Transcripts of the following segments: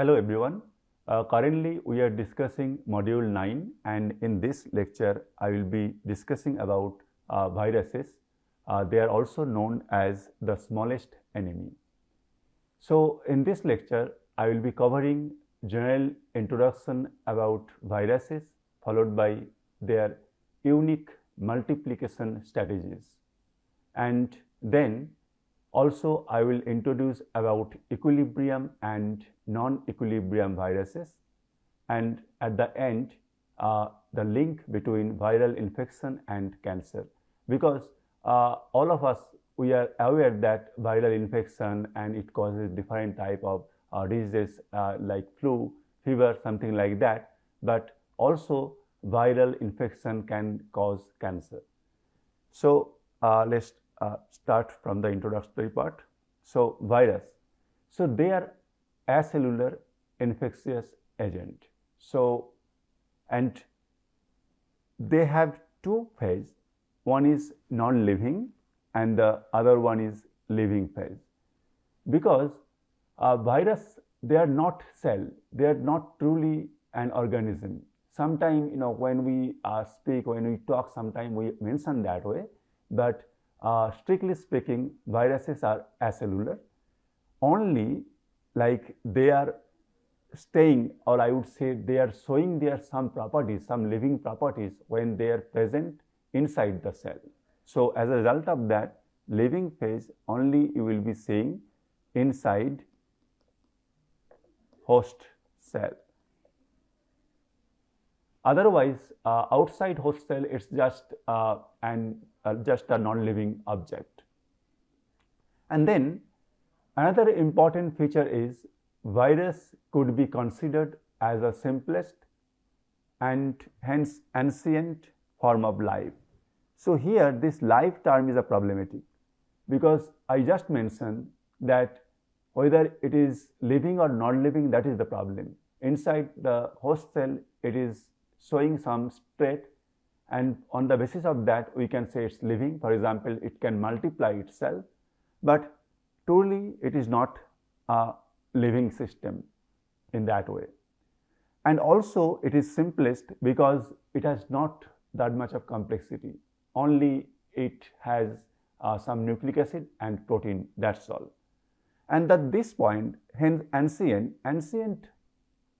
Hello everyone. Currently we are discussing module 9, and in this lecture I will be discussing about viruses. They are also known as the smallest enemy. So in this lecture I will be covering general introduction about viruses, followed by their unique multiplication strategies, and then also I will introduce about equilibrium and non-equilibrium viruses, and at the end the link between viral infection and cancer, because all of us, we are aware that viral infection and it causes different type of diseases like flu, fever, something like that, but also viral infection can cause cancer. So let's start from the introductory part. So virus, so they are acellular infectious agent. So and they have two phases. One is non-living and the other one is living phase. Because virus, they are not cell, they are not truly an organism. Sometimes when we speak, when we talk, sometimes we mention that way, but strictly speaking, viruses are acellular. Only like they are staying, or I would say they are showing their some properties, some living properties when they are present inside the cell. So as a result of that, living phase only you will be seeing inside host cell. Otherwise, outside host cell, it's just just a non-living object. And then another important feature is virus could be considered as a simplest and hence ancient form of life. So here this life term is a problematic, because I just mentioned that whether it is living or non-living, that is the problem. Inside the host cell, it is showing some trait, and on the basis of that we can say it's living. For example, it can multiply itself, but truly it is not a living system in that way. And also it is simplest because it has not that much of complexity, only it has some nucleic acid and protein, that's all. And at this point, hence ancient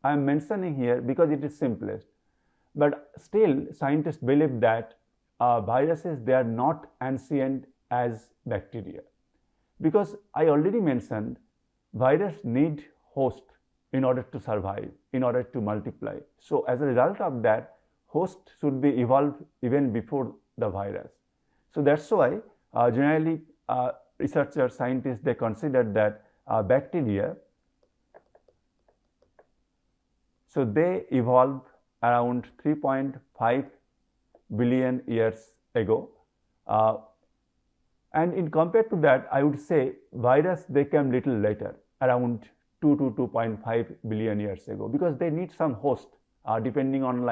I am mentioning here because it is simplest. But still, scientists believe that viruses, they are not ancient as bacteria, because I already mentioned virus need host in order to survive, in order to multiply. So as a result of that, host should be evolved even before the virus. So that's why generally researchers, scientists, they consider that bacteria, so they evolved around 3.5 billion years ago, and in compared to that, I would say virus, they came little later, around 2 to 2.5 billion years ago, because they need some host depending on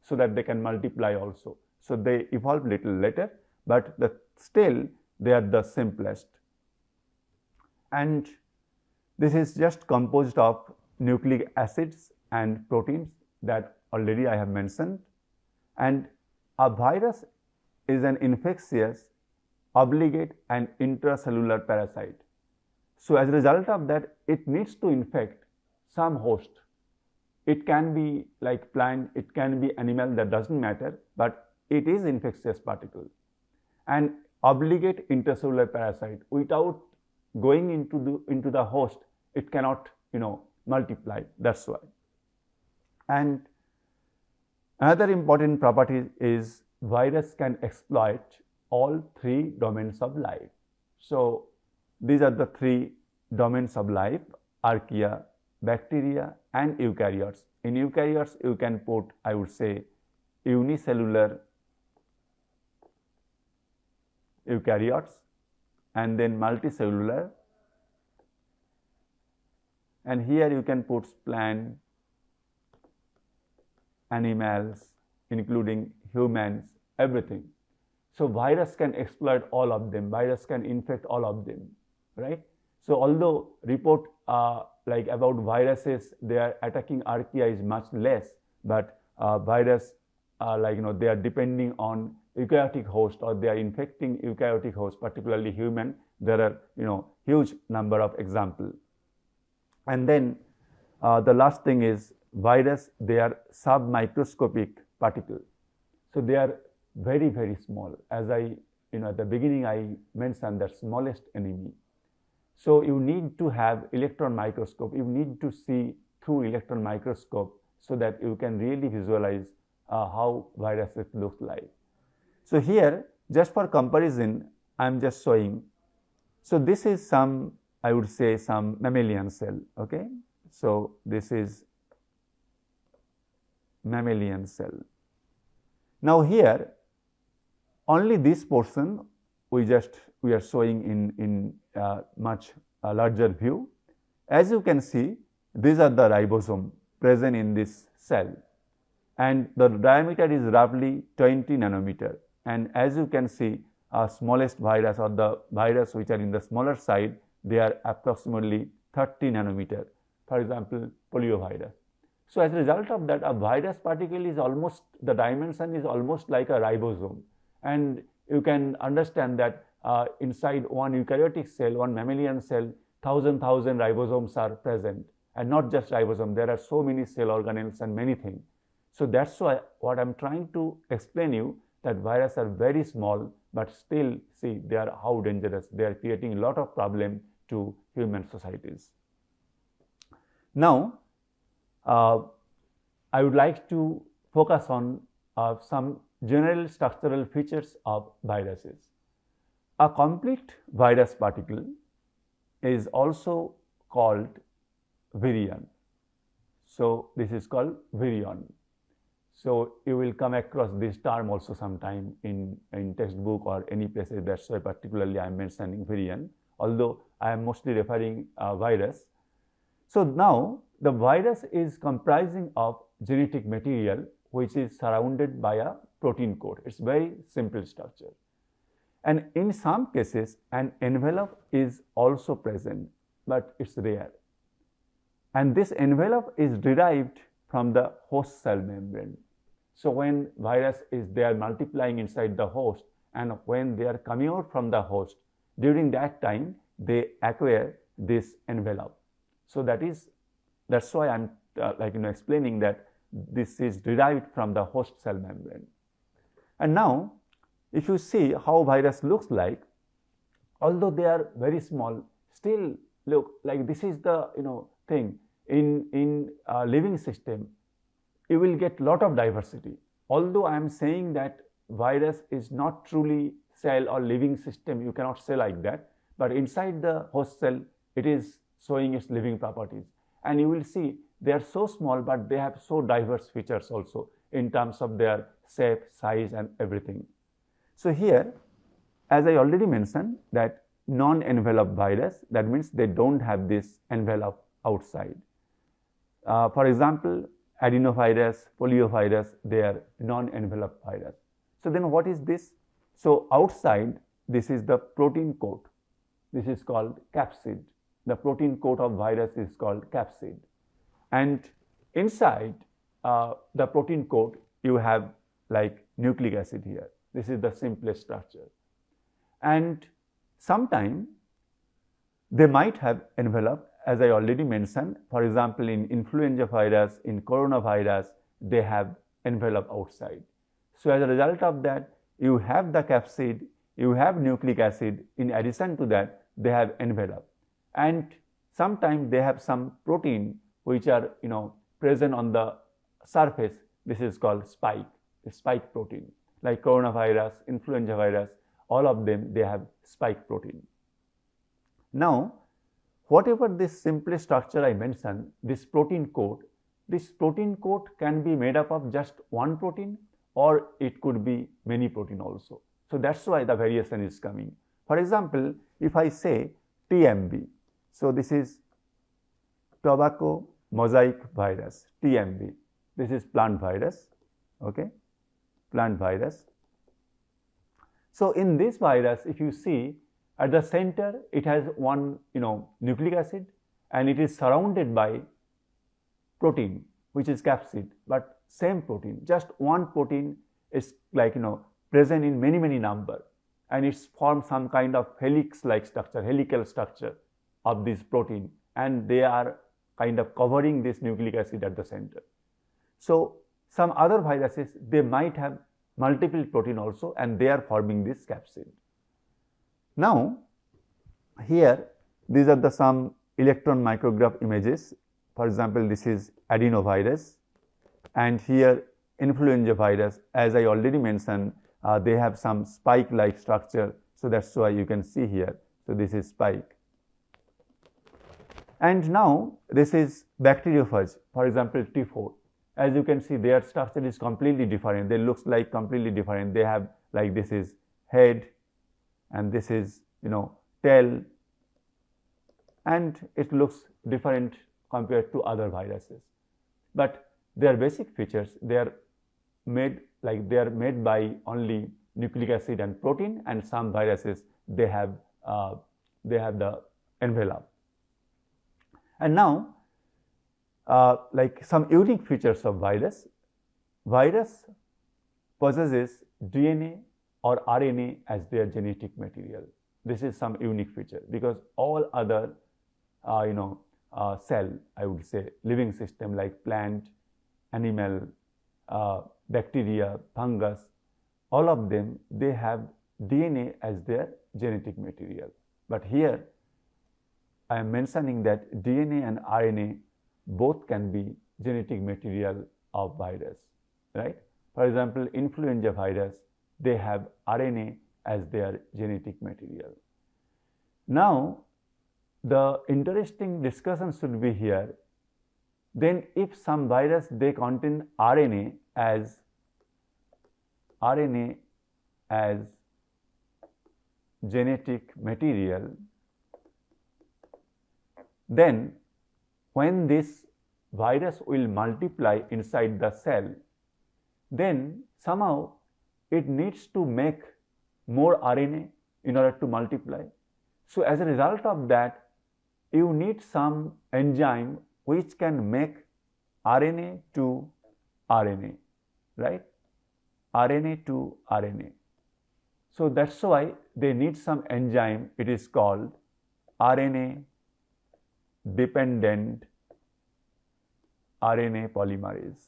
so that they can multiply also. So they evolved little later, but still they are the simplest. And this is just composed of nucleic acids and proteins that already I have mentioned. And a virus is an infectious, obligate and intracellular parasite. So as a result of that, it needs to infect some host. It can be like plant, it can be animal, that doesn't matter, but it is infectious particle. And obligate intracellular parasite, without going into the host, it cannot multiply, that's why. And another important property is virus can exploit all three domains of life. So these are the three domains of life: archaea, bacteria and eukaryotes. In eukaryotes you can put, I would say, unicellular eukaryotes, and then multicellular, and here you can put plant, animals, including humans, everything. So virus can exploit all of them, virus can infect all of them, right? So although report like about viruses, their attacking archaea is much less, but virus, they are depending on eukaryotic host, or they are infecting eukaryotic host, particularly human. There are, huge number of examples. And then the last thing is virus, they are submicroscopic particles. So they are very, very small. As at the beginning I mentioned the smallest enemy. So you need to have electron microscope. You need to see through electron microscope so that you can really visualize how viruses look like. So here, just for comparison, I am just showing. So this is some, I would say, some mammalian cell. Okay. So this is mammalian cell. Now here, only this portion we are showing in much larger view. As you can see, these are the ribosome present in this cell, and the diameter is roughly 20 nanometer. And as you can see, smallest virus, or the virus which are in the smaller side, they are approximately 30 nanometer. For example, poliovirus. So as a result of that, a virus particle is almost, the dimension is almost like a ribosome. And you can understand that inside one eukaryotic cell, one mammalian cell, thousand ribosomes are present. And not just ribosome, there are so many cell organelles and many things. So that's why what I'm trying to explain you, that viruses are very small, but still, see, they are how dangerous. They are creating a lot of problem to human societies. Now, I would like to focus on some general structural features of viruses. A complete virus particle is also called virion. So this is called virion. So you will come across this term also sometime in textbook or any places. That's why particularly I am mentioning virion, although I am mostly referring virus. So now the virus is comprising of genetic material which is surrounded by a protein coat. It's very simple structure. And in some cases, an envelope is also present, but it's rare. And this envelope is derived from the host cell membrane. So when virus is, they are multiplying inside the host, and when they are coming out from the host, during that time, they acquire this envelope. So that's why I'm explaining that this is derived from the host cell membrane. And now, if you see how virus looks like, although they are very small, still look like this is the thing. In living system, you will get lot of diversity. Although I am saying that virus is not truly cell or living system, you cannot say like that, but inside the host cell, it is showing its living properties. And you will see they are so small, but they have so diverse features also in terms of their shape, size, and everything. So here, as I already mentioned, that non-enveloped virus, that means they don't have this envelope outside. For example, adenovirus, poliovirus, they are non-enveloped virus. So then what is this? So outside, this is the protein coat. This is called capsid. The protein coat of virus is called capsid. And inside the protein coat, you have like nucleic acid here. This is the simplest structure. And sometime they might have envelope, as I already mentioned. For example, in influenza virus, in coronavirus, they have envelope outside. So as a result of that, you have the capsid, you have nucleic acid. In addition to that, they have envelope. And sometimes they have some protein which are present on the surface. This is called spike protein. Like coronavirus, influenza virus, all of them, they have spike protein. Now, whatever this simple structure I mentioned, this protein coat can be made up of just one protein, or it could be many protein also. So that's why the variation is coming. For example, if I say TMV, so this is tobacco mosaic virus, TMV. This is plant virus, okay, plant virus. So in this virus, if you see at the center, it has one nucleic acid, and it is surrounded by protein which is capsid, but same protein, just one protein is like present in many number, and it's formed some kind of helix like structure, helical structure of this protein, and they are kind of covering this nucleic acid at the center. So some other viruses, they might have multiple protein also, and they are forming this capsid. Now here these are some electron micrograph images. For example, this is adenovirus, and here influenza virus, as I already mentioned, they have some spike like structure, so that's why you can see here. So this is spike. And now this is bacteriophage, for example T4. As you can see, their structure is completely different. They look like completely different. They have like, this is head and this is tail, and it looks different compared to other viruses. But their basic features, they are made by only nucleic acid and protein, and some viruses they have the envelope. And now like some unique features of virus possesses DNA or RNA as their genetic material. This is some unique feature, because all other cell, I would say, living system like plant, animal, bacteria, fungus, all of them, they have DNA as their genetic material. But here I am mentioning that DNA and RNA both can be genetic material of virus, right? For example, influenza virus, they have RNA as their genetic material. Now the interesting discussion should be here, then if some virus, they contain RNA as genetic material, then when this virus will multiply inside the cell, then somehow it needs to make more RNA in order to multiply. So as a result of that, you need some enzyme which can make RNA to RNA, right? RNA to RNA. So that's why they need some enzyme. It is called RNA dependent RNA polymerase.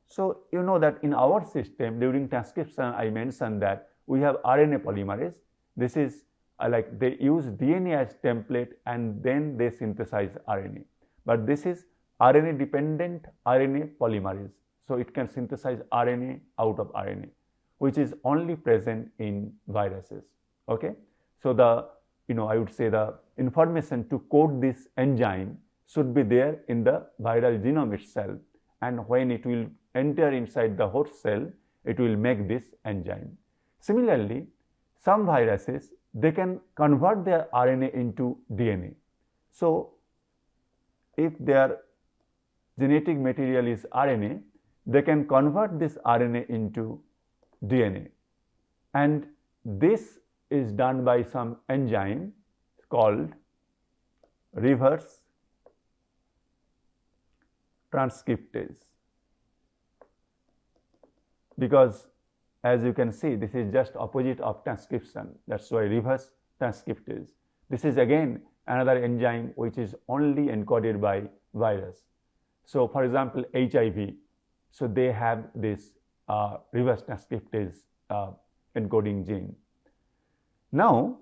So you know that in our system during transcription I mentioned that we have RNA polymerase. This is like they use DNA as template and then they synthesize RNA. But this is RNA dependent RNA polymerase. So it can synthesize RNA out of RNA, which is only present in viruses. Okay. So the I would say the information to code this enzyme should be there in the viral genome itself, and when it will enter inside the host cell, it will make this enzyme. Similarly, some viruses, they can convert their RNA into DNA. So if their genetic material is RNA, they can convert this RNA into DNA, and this is done by some enzyme called reverse transcriptase, because as you can see, this is just opposite of transcription. That's why reverse transcriptase. This is again another enzyme which is only encoded by virus. So for example, HIV, so they have this reverse transcriptase encoding gene. Now,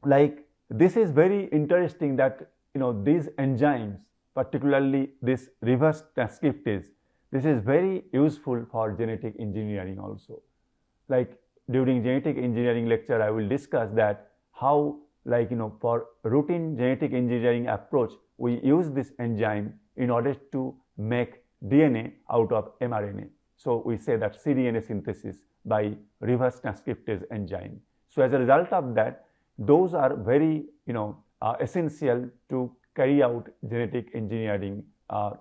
like this is very interesting that these enzymes, particularly this reverse transcriptase, this is very useful for genetic engineering also. Like during genetic engineering lecture, I will discuss that how for routine genetic engineering approach, we use this enzyme in order to make DNA out of mRNA. So we say that cDNA synthesis by reverse transcriptase enzyme. So as a result of that, those are very essential to carry out genetic engineering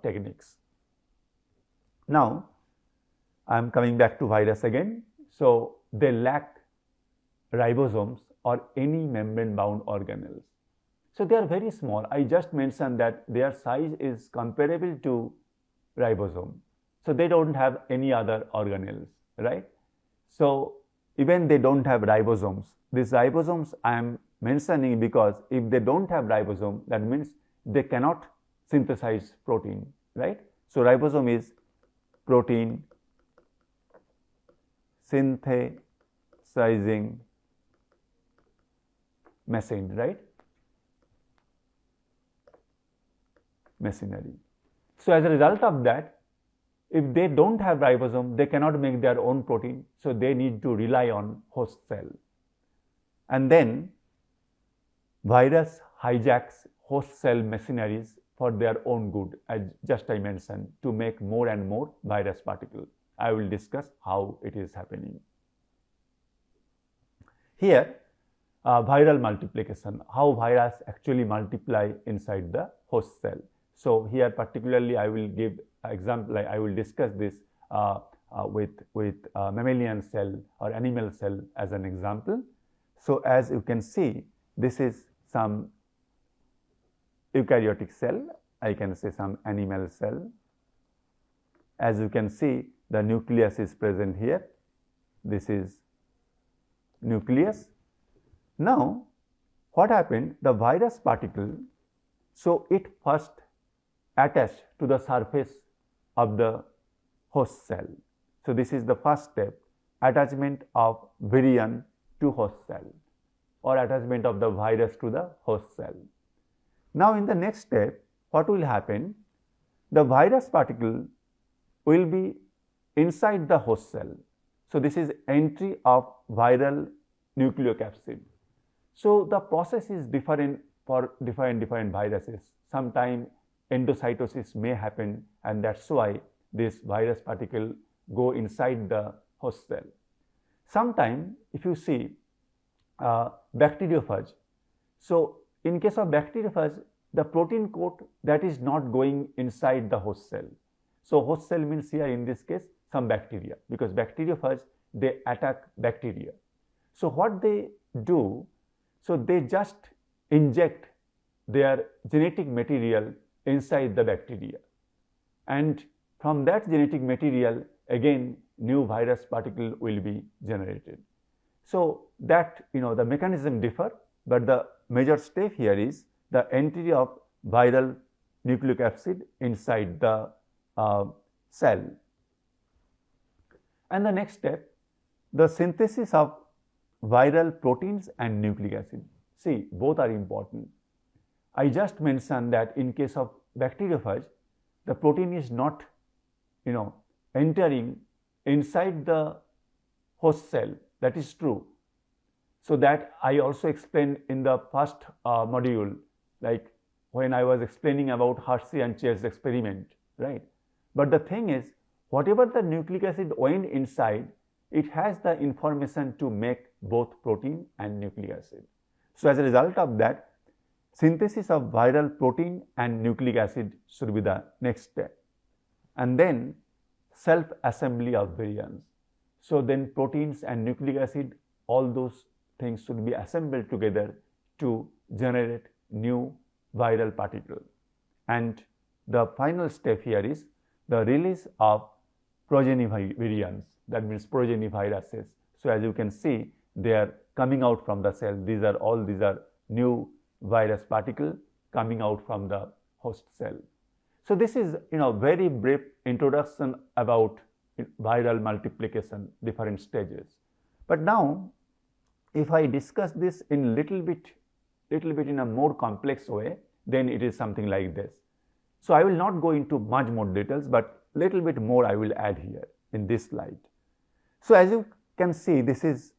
techniques. Now I am coming back to virus again. So they lack ribosomes or any membrane bound organelles. So they are very small. I just mentioned that their size is comparable to ribosome. So they don't have any other organelles, right? So even they don't have ribosomes. These ribosomes I am mentioning because if they don't have ribosome, that means they cannot synthesize protein, right? So ribosome is protein synthesizing machine, right? Machinery. So as a result of that, if they don't have ribosome, they cannot make their own protein, so they need to rely on host cell. And then virus hijacks host cell machineries for their own good, as just I mentioned, to make more and more virus particles. I will discuss how it is happening. Here, viral multiplication, how virus actually multiply inside the host cell. So here particularly I will give example, I will discuss this with mammalian cell or animal cell as an example. So as you can see, this is some eukaryotic cell, I can say some animal cell. As you can see, the nucleus is present here. This is nucleus. Now, what happened? The virus particle, so it first attached to the surface of the host cell. So this is the first step, attachment of virion to host cell or attachment of the virus to the host cell. Now in the next step, what will happen? The virus particle will be inside the host cell. So this is entry of viral nucleocapsid. So the process is different for different viruses. Sometimes endocytosis may happen, and that's why this virus particle go inside the host cell. Sometimes if you see bacteriophage, so in case of bacteriophage, the protein coat that is not going inside the host cell. So host cell means here in this case some bacteria, because bacteriophage they attack bacteria. So what they do, so they just inject their genetic material inside the bacteria, and from that genetic material again new virus particle will be generated. So that the mechanism differ, but the major step here is the entry of viral nucleocapsid inside the cell. And the next step, the synthesis of viral proteins and nucleic acid. See, both are important. I just mentioned that in case of bacteriophage, the protein is not entering inside the host cell. That is true. So that I also explained in the first module, like when I was explaining about Hershey and Chase experiment, right? But the thing is, whatever the nucleic acid went inside, it has the information to make both protein and nucleic acid. So as a result of that, synthesis of viral protein and nucleic acid should be the next step. And then self-assembly of virions. So then proteins and nucleic acid, all those things should be assembled together to generate new viral particle. And the final step here is the release of progeny virions, that means progeny viruses. So as you can see, they are coming out from the cell. These are new virus particle coming out from the host cell. So this is very brief introduction about viral multiplication, different stages. But now if I discuss this in little bit in a more complex way, then it is something like this. So I will not go into much more details, but little bit more I will add here in this slide. So as you can see, this is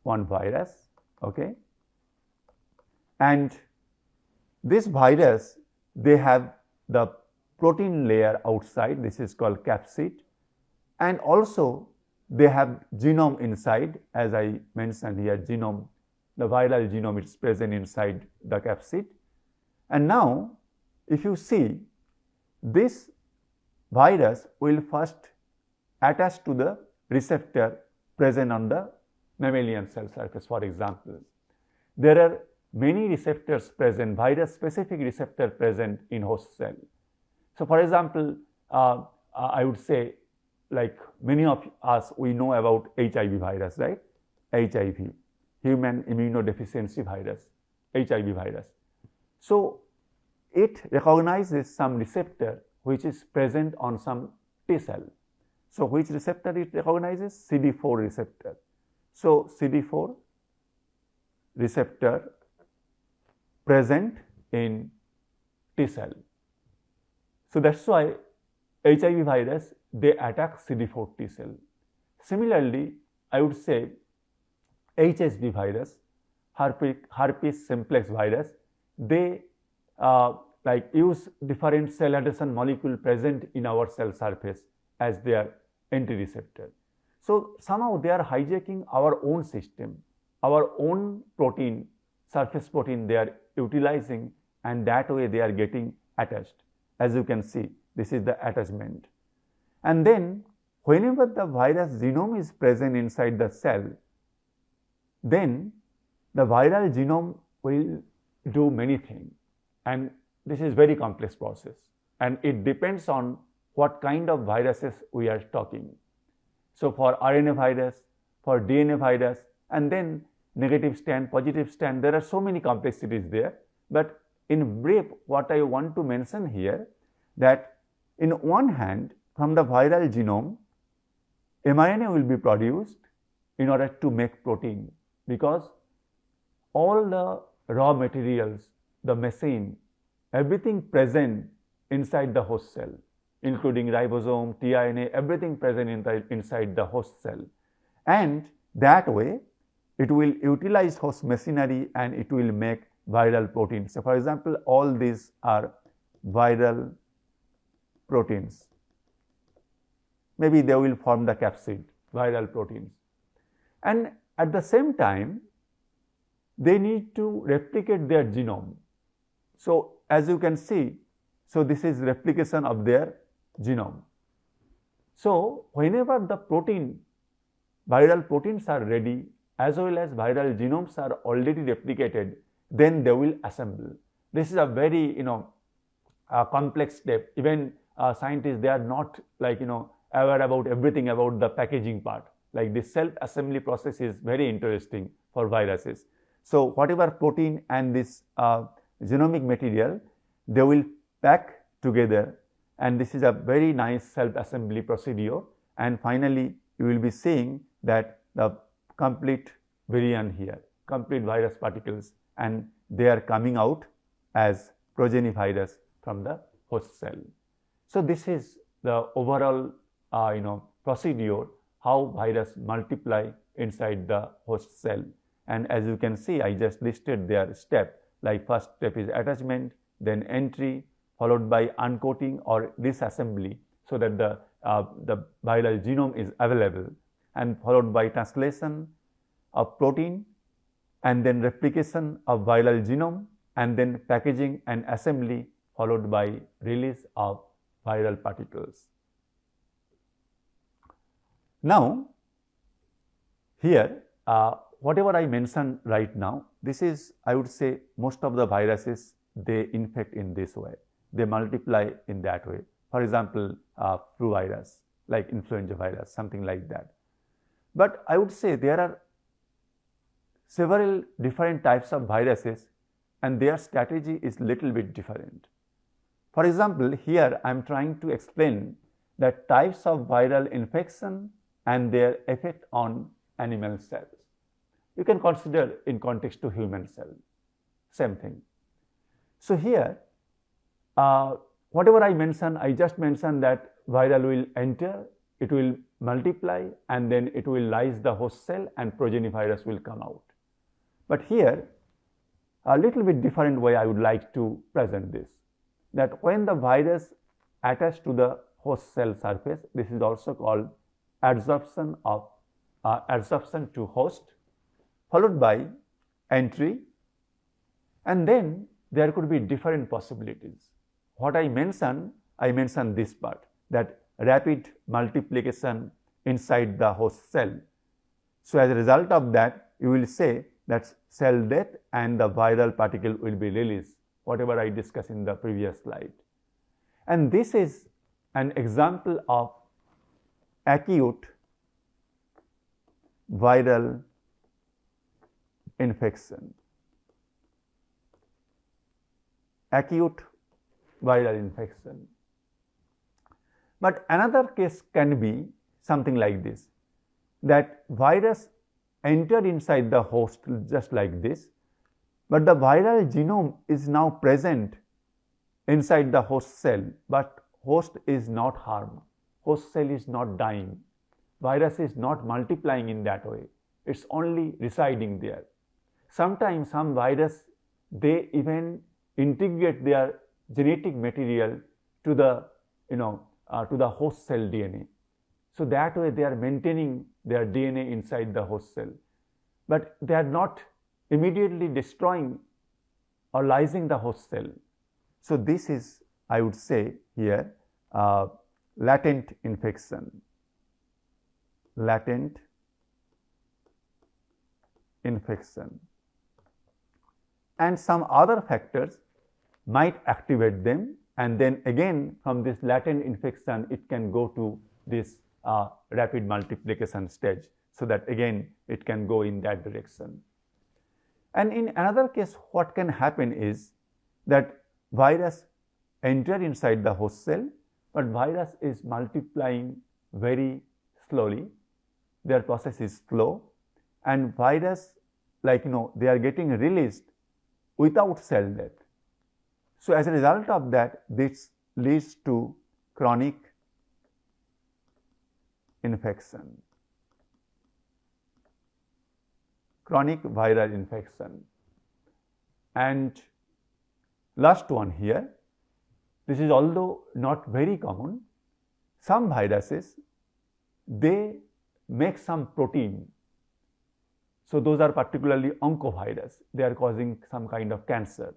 one virus, okay, and this virus, they have the protein layer outside, this is called capsid, and also they have genome inside. As I mentioned here, genome, the viral genome is present inside the capsid. And now if you see, this virus will first attach to the receptor present on the mammalian cell surface. For example, there are many receptors present, virus specific receptor present in host cell. So, for example, I would say, like many of us, we know about HIV virus, right? HIV, human immunodeficiency virus, HIV virus. So, it recognizes some receptor which is present on some T cell. So, which receptor it recognizes? CD4 receptor. So, CD4 receptor present in T cell. So, that is why HIV virus, they attack CD4 T cell. Similarly, I would say HSV virus, herpes simplex virus, they like use different cell adhesion molecule present in our cell surface as their entry receptor. So, somehow they are hijacking our own system, our own protein, surface protein they are utilizing, and that way they are getting attached. As you can see, this is the attachment. And then whenever the virus genome is present inside the cell, then the viral genome will do many things, and this is very complex process, and it depends on what kind of viruses we are talking. So, for RNA virus, for DNA virus, and then negative strand, positive strand, there are so many complexities there. But in brief, what I want to mention here, that in one hand, from the viral genome, mRNA will be produced in order to make protein, because all the raw materials, the machine, everything present inside the host cell, including ribosome, tRNA, everything present inside the host cell. And that way, it will utilize host machinery and it will make viral proteins. So, for example, all these are viral proteins. Maybe they will form the capsid, viral proteins. And at the same time, they need to replicate their genome. So, as you can see, so this is replication of their genome. So, whenever the protein, viral proteins are ready, as well as viral genomes are already replicated, then they will assemble. This is a very complex step. Even scientists, they are not like aware about everything about the packaging part. Like this self assembly process is very interesting for viruses. So, whatever protein and this genomic material, they will pack together, and this is a very nice self assembly procedure, and finally you will be seeing that the complete virion here, complete virus particles, and they are coming out as progeny virus from the host cell. So, this is the overall procedure how virus multiply inside the host cell. And as you can see, I just listed their step, like first step is attachment, then entry, followed by uncoating or disassembly, so that the viral genome is available, and followed by translation of protein, and then replication of viral genome, and then packaging and assembly, followed by release of viral particles. Now, here whatever I mentioned right now, this is, I would say, most of the viruses, they infect in this way, they multiply in that way. For example, flu virus, like influenza virus, something like that. But I would say there are several different types of viruses, and their strategy is little bit different. For example, here I am trying to explain the types of viral infection and their effect on animal cells. You can consider in context to human cell, same thing. So, here whatever I mentioned, I just mentioned that viral will enter, it will multiply, and then it will lyse the host cell and progeny virus will come out. But here a little bit different way I would like to present this, that when the virus attach to the host cell surface, this is also called adsorption to host, followed by entry, and then there could be different possibilities. What I mentioned this part, that rapid multiplication inside the host cell. So, as a result of that, you will say that's cell death, and the viral particle will be released, whatever I discussed in the previous slide. And this is an example of acute viral infection. Acute viral infection. But another case can be something like this, that virus entered inside the host just like this, but the viral genome is now present inside the host cell, but host is not harmed, host cell is not dying, virus is not multiplying in that way, it's only residing there. Sometimes some virus, they even integrate their genetic material to the to the host cell DNA. So that way they are maintaining their DNA inside the host cell, but they are not immediately destroying or lysing the host cell. So this is, I would say here, latent infection. Latent infection. And some other factors might activate them, and then again from this latent infection it can go to this rapid multiplication stage, so that again it can go in that direction. And in another case, what can happen is that virus enter inside the host cell, but virus is multiplying very slowly, their process is slow, and virus, like they are getting released without cell death. So as a result of that, this leads to chronic infection, chronic viral infection. And last one here, this is although not very common, some viruses, they make some protein. So those are particularly oncovirus, they are causing some kind of cancer.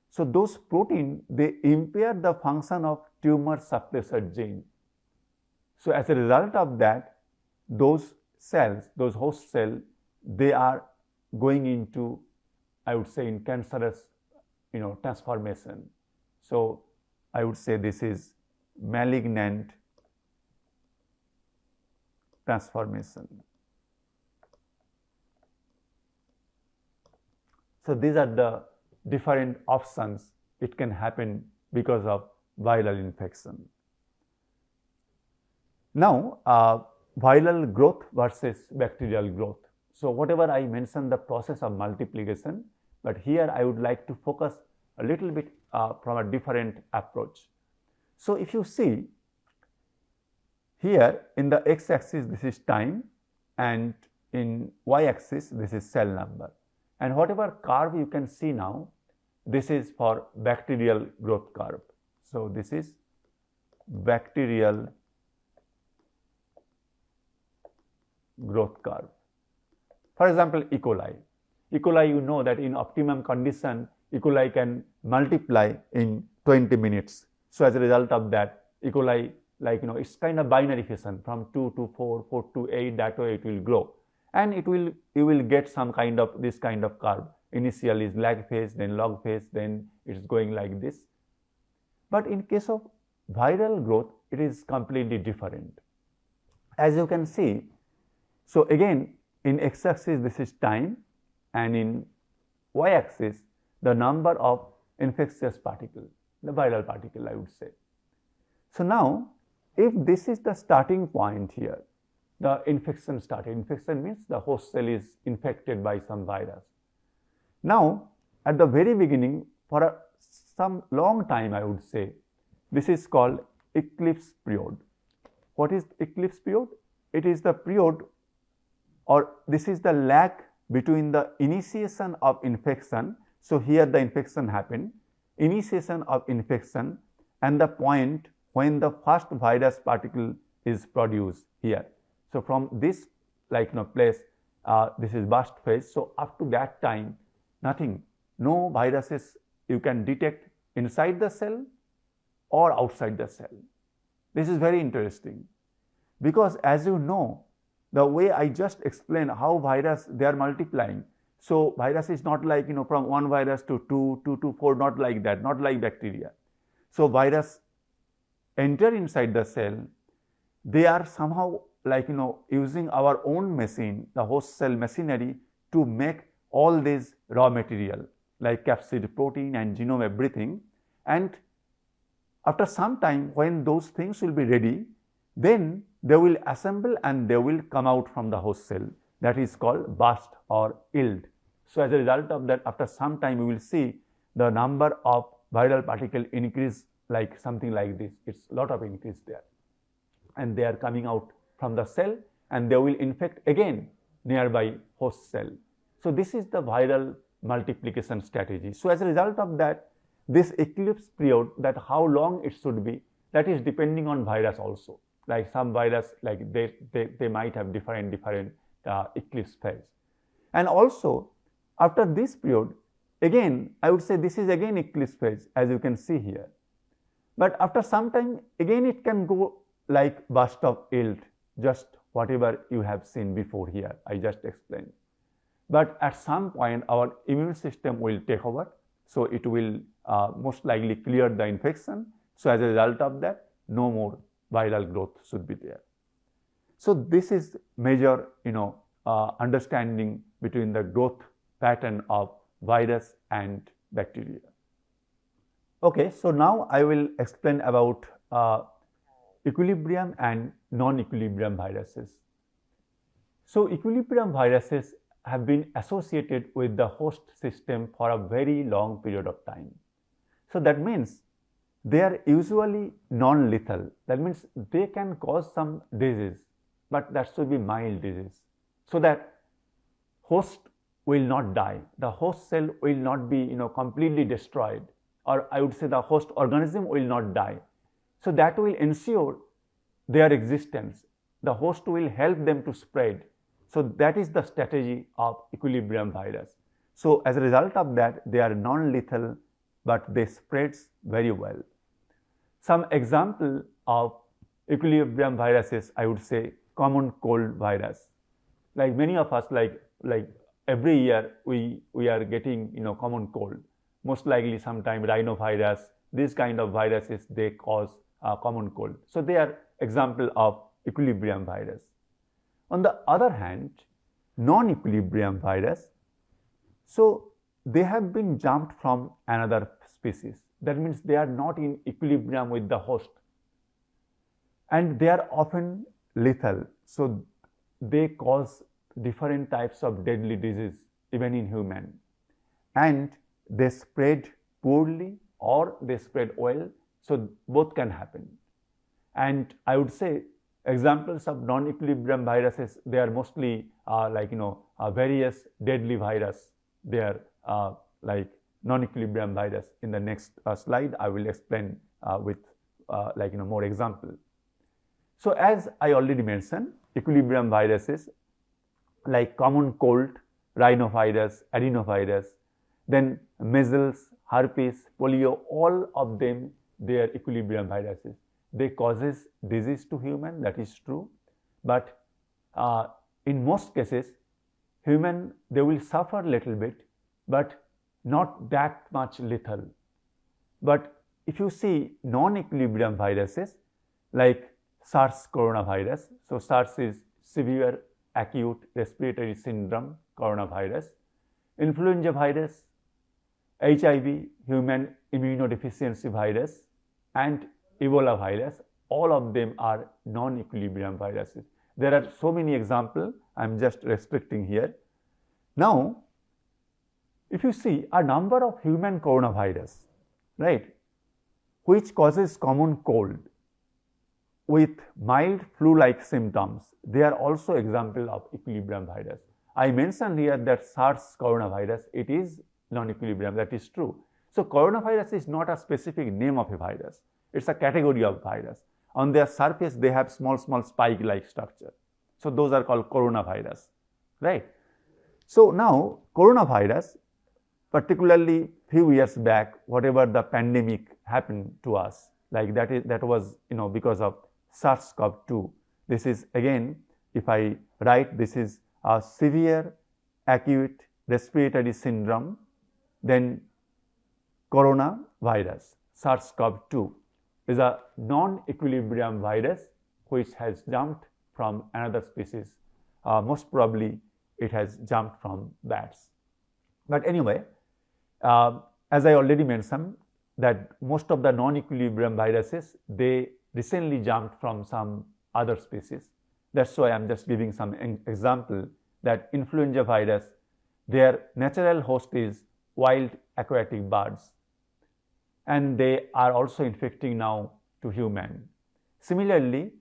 So those protein, they impair the function of tumor suppressor gene. So as a result of that, those cells, those host cells, they are going into, I would say, in cancerous transformation. So I would say this is malignant transformation. So these are the different options it can happen because of viral infection. Now, viral growth versus bacterial growth. So whatever I mentioned the process of multiplication, but here I would like to focus a little bit from a different approach. So if you see here in the x-axis this is time, and in y-axis this is cell number, and whatever curve you can see now, this is for bacterial growth curve. So this is bacterial growth curve. For example, E. coli. E. coli, you know that in optimum condition, E. coli can multiply in 20 minutes. So as a result of that, E. coli, it's kind of binary fission from 2 to 4, 4 to 8, that way it will grow. And you will get some kind of this kind of curve. Initially is lag phase, then log phase, then it's going like this. But in case of viral growth, it is completely different. As you can see, so again in x-axis this is time, and in y-axis the number of infectious particles, the viral particle I would say. So now if this is the starting point here, the infection started. Infection means the host cell is infected by some virus. Now at the very beginning, for some long time I would say, this is called eclipse period. What is eclipse period? It is the period, or this is the lag between the initiation of infection. So here the infection happened, initiation of infection, and the point when the first virus particle is produced here. So from this place, this is burst phase. So up to that time, nothing, no viruses you can detect inside the cell or outside the cell. This is very interesting, because as you know, the way I just explained how virus they are multiplying. So virus is not like, from one virus to 2, 2 to 4, not like that, not like bacteria. So virus enter inside the cell, they are somehow like, using our own machine, the host cell machinery, to make all this raw material like capsid, protein and genome, everything. And after some time, when those things will be ready, then they will assemble and they will come out from the host cell. That is called burst or yield. So as a result of that, after some time, we will see the number of viral particle increase like something like this. It's a lot of increase there. And they are coming out from the cell and they will infect again nearby host cell. So this is the viral multiplication strategy. So as a result of that, this eclipse period, that how long it should be, that is depending on virus also. Like some virus, like they might have different eclipse phase. And also after this period, again, I would say this is again eclipse phase, as you can see here. But after some time, again it can go like burst of yield, just whatever you have seen before here, I just explained. But at some point, our immune system will take over. So it will most likely clear the infection. So as a result of that, no more viral growth should be there. So this is major, understanding between the growth pattern of virus and bacteria. Okay, so now I will explain about equilibrium and non-equilibrium viruses. So equilibrium viruses have been associated with the host system for a very long period of time. So that means they are usually non-lethal. That means they can cause some disease, but that should be mild disease, so that host will not die. The host cell will not be, completely destroyed, or I would say the host organism will not die. So that will ensure their existence. The host will help them to spread. So that is the strategy of equilibrium virus. So as a result of that, they are non-lethal, but they spreads very well. Some example of equilibrium viruses, I would say common cold virus. Like many of us, like every year we are getting, common cold. Most likely sometime rhinovirus, these kind of viruses, they cause common cold. So they are example of equilibrium virus. On the other hand, non-equilibrium virus, so they have been jumped from another species. That means they are not in equilibrium with the host, and they are often lethal. So they cause different types of deadly disease even in human, and they spread poorly or they spread well. So both can happen. And I would say examples of non-equilibrium viruses, they are mostly various deadly virus. They are like non-equilibrium virus. In the next slide, I will explain with more example. So as I already mentioned, equilibrium viruses like common cold, rhinovirus, adenovirus, then measles, herpes, polio, all of them, they are equilibrium viruses. They causes disease to human, that is true, but in most cases, human, they will suffer little bit, but not that much lethal. But if you see non-equilibrium viruses like SARS coronavirus, so SARS is severe acute respiratory syndrome coronavirus, influenza virus, HIV, human immunodeficiency virus, and Ebola virus, all of them are non-equilibrium viruses. There are so many examples, I am just restricting here. Now, if you see a number of human coronavirus, right, which causes common cold with mild flu-like symptoms, they are also example of equilibrium virus. I mentioned here that SARS coronavirus, it is non-equilibrium, that is true. So coronavirus is not a specific name of a virus. It's a category of virus. On their surface, they have small spike-like structure. So those are called coronavirus, right? So now coronavirus, particularly few years back, whatever the pandemic happened to us, like that was because of SARS-CoV-2. This is again, if I write, this is a severe acute respiratory syndrome, then coronavirus, SARS-CoV-2 is a non-equilibrium virus which has jumped from another species. Most probably it has jumped from bats. But anyway, as I already mentioned, that most of the non-equilibrium viruses, they recently jumped from some other species. That's why I am just giving some example that influenza virus, their natural host is wild aquatic birds, and they are also infecting now to human. Similarly,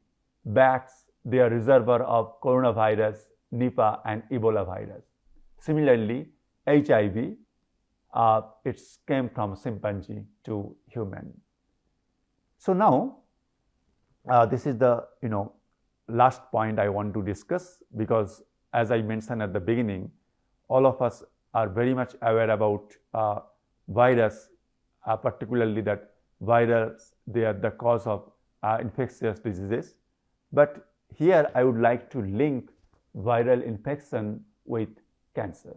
bats, they are reservoir of coronavirus, Nipah and Ebola virus. Similarly, HIV, it came from chimpanzee to human. So now, this is the last point I want to discuss, because as I mentioned at the beginning, all of us are very much aware about virus, particularly that virus, they are the cause of infectious diseases. But here I would like to link viral infection with cancer.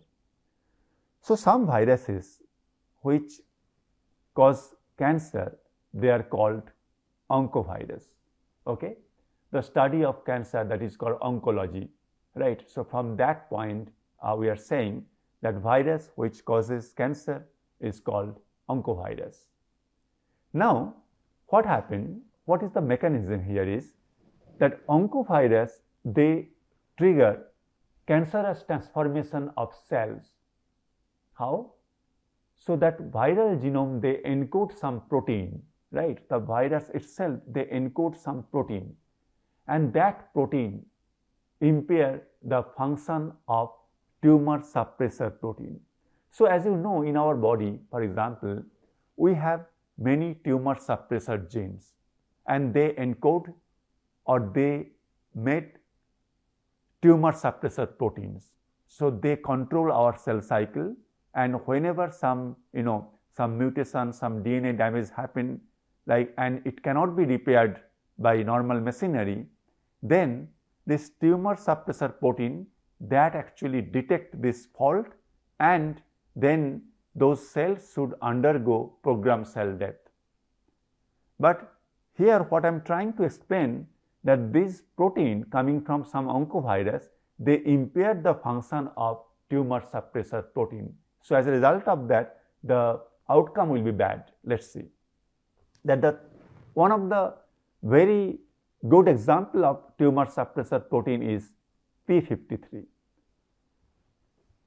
So some viruses which cause cancer, they are called oncovirus. Okay, the study of cancer, that is called oncology, right? So from that point, we are saying that virus which causes cancer is called oncovirus. Now, what happened? What is the mechanism here is that oncovirus, they trigger cancerous transformation of cells. How? So that viral genome, they encode some protein, right? The virus itself, they encode some protein, and that protein impair the function of tumor suppressor protein. So as you know, in our body, for example, we have many tumor suppressor genes, and they encode or they make tumor suppressor proteins. So they control our cell cycle, and whenever some mutation, some DNA damage happen, and it cannot be repaired by normal machinery, then this tumor suppressor protein, that actually detect this fault, and then those cells should undergo programmed cell death. But here what I am trying to explain, that this protein coming from some oncovirus, they impair the function of tumor suppressor protein. So as a result of that, the outcome will be bad. Let's see that one of the very good example of tumor suppressor protein is p53,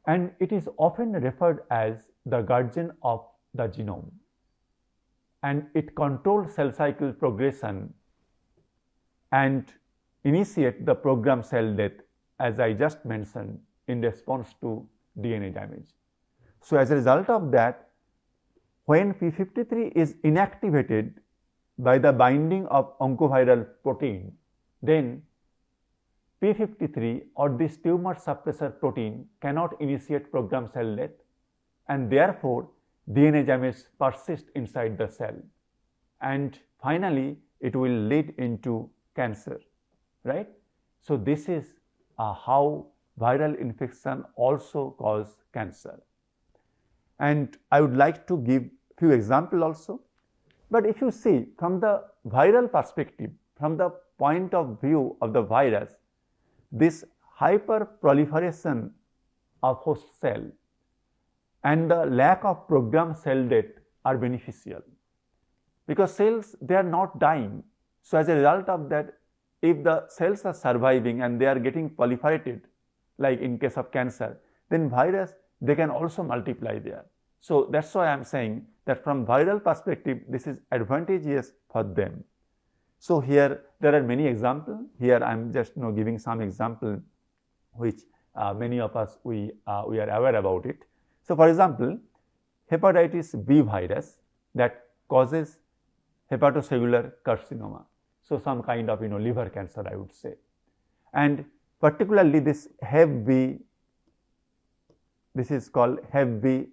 and it is often referred as the guardian of the genome, and it controls cell cycle progression and initiate the programmed cell death, as I just mentioned, in response to DNA damage. So as a result of that, when p53 is inactivated by the binding of oncoviral protein, then p53 or this tumor suppressor protein cannot initiate programmed cell death, and therefore DNA damage persists inside the cell, and finally it will lead into cancer, right? So this is how viral infection also cause cancer. And I would like to give few examples also. But if you see from the viral perspective, from the point of view of the virus, this hyperproliferation of host cell and the lack of programmed cell death are beneficial, because cells, they are not dying. So as a result of that, if the cells are surviving and they are getting proliferated, like in case of cancer, then virus, they can also multiply there. So that's why I am saying that from viral perspective, this is advantageous for them. So here there are many examples. Here I am just giving some example which many of us we are aware about it. So for example, hepatitis B virus that causes hepatocellular carcinoma. So some kind of liver cancer, I would say, and particularly this Hep B, this is called Hep B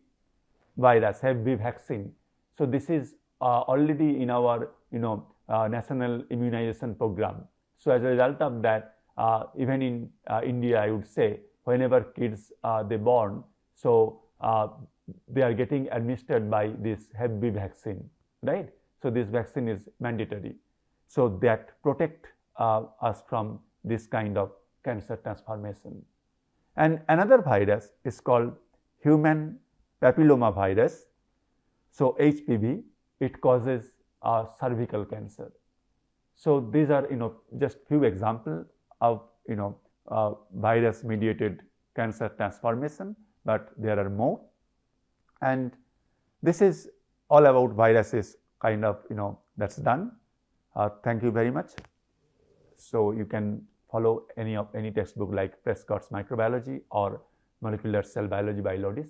virus, Hep B vaccine. So this is already in our national immunization program. So as a result of that, even in India, I would say, whenever kids they born, So they are getting administered by this Hep B vaccine, right? So this vaccine is mandatory. So that protect us from this kind of cancer transformation. And another virus is called human papilloma virus. So HPV, it causes cervical cancer. So these are just few examples of virus mediated cancer transformation, but there are more. And this is all about viruses, kind of that's done. Thank you very much. So you can follow any textbook like Prescott's Microbiology or Molecular Cell Biology by Lodis.